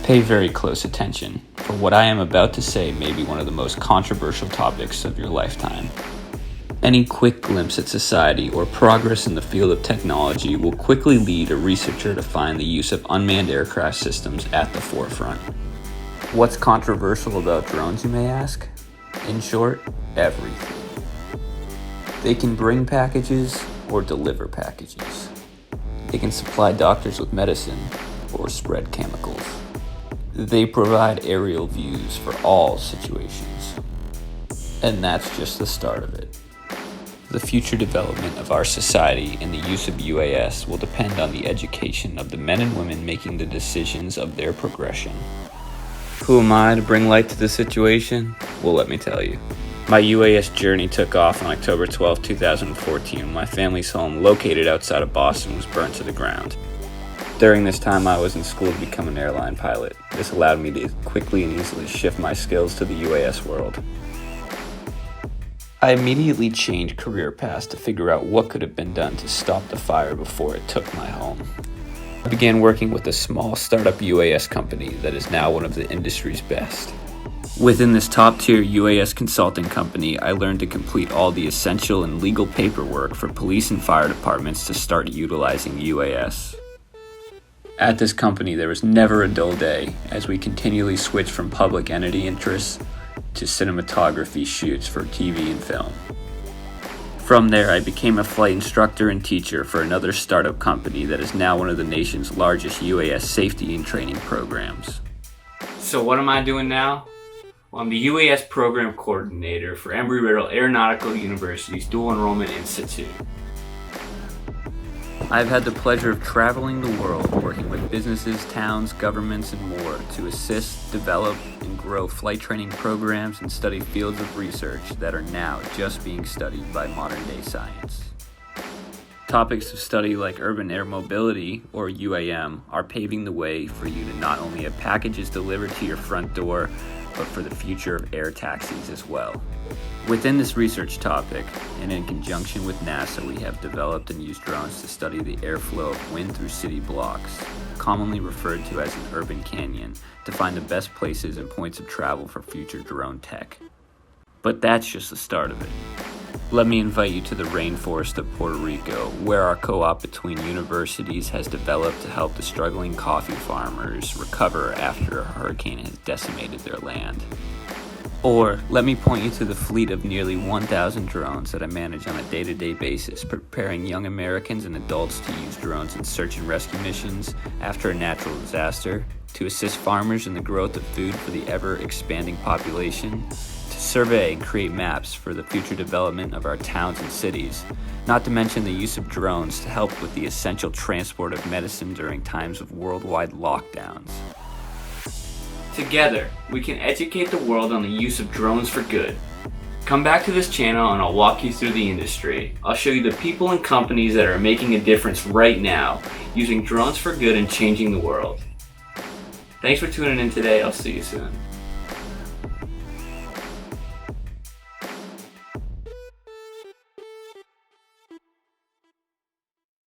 Pay very close attention, for what I am about to say may be one of the most controversial topics of your lifetime. Any quick glimpse at society or progress in the field of technology will quickly lead a researcher to find the use of unmanned aircraft systems at the forefront. What's controversial about drones, you may ask? In short, everything. They can bring packages or deliver packages. They can supply doctors with medicine or spread chemicals. They provide aerial views for all situations. And that's just the start of it. The future development of our society and the use of UAS will depend on the education of the men and women making the decisions of their progression. Who am I to bring light to the situation? Well, let me tell you. My UAS journey took off on October 12, 2014 when my family's home located outside of Boston was burnt to the ground. During this time, I was in school to become an airline pilot. This allowed me to quickly and easily shift my skills to the UAS world. I immediately changed career paths to figure out what could have been done to stop the fire before it took my home. I began working with a small startup UAS company that is now one of the industry's best. Within this top-tier UAS consulting company, I learned to complete all the essential and legal paperwork for police and fire departments to start utilizing UAS. At this company, there was never a dull day as we continually switched from public entity interests to cinematography shoots for TV and film. From there, I became a flight instructor and teacher for another startup company that is now one of the nation's largest UAS safety and training programs. So what am I doing now? Well, I'm the UAS program coordinator for Embry-Riddle Aeronautical University's Dual Enrollment Institute. I've had the pleasure of traveling the world, working with businesses, towns, governments, and more to assist, develop, and grow flight training programs and study fields of research that are now just being studied by modern-day science. Topics of study like urban air mobility, or UAM, are paving the way for you to not only have packages delivered to your front door, but for the future of air taxis as well. Within this research topic, and in conjunction with NASA, we have developed and used drones to study the airflow of wind through city blocks, commonly referred to as an urban canyon, to find the best places and points of travel for future drone tech. But that's just the start of it. Let me invite you to the rainforest of Puerto Rico, where our co-op between universities has developed to help the struggling coffee farmers recover after a hurricane has decimated their land. Or let me point you to the fleet of nearly 1,000 drones that I manage on a day-to-day basis, preparing young Americans and adults to use drones in search and rescue missions after a natural disaster, to assist farmers in the growth of food for the ever-expanding population, to survey and create maps for the future development of our towns and cities, not to mention the use of drones to help with the essential transport of medicine during times of worldwide lockdowns. Together, we can educate the world on the use of drones for good. Come back to this channel and I'll walk you through the industry. I'll show you the people and companies that are making a difference right now, using drones for good and changing the world. Thanks for tuning in today. I'll see you soon.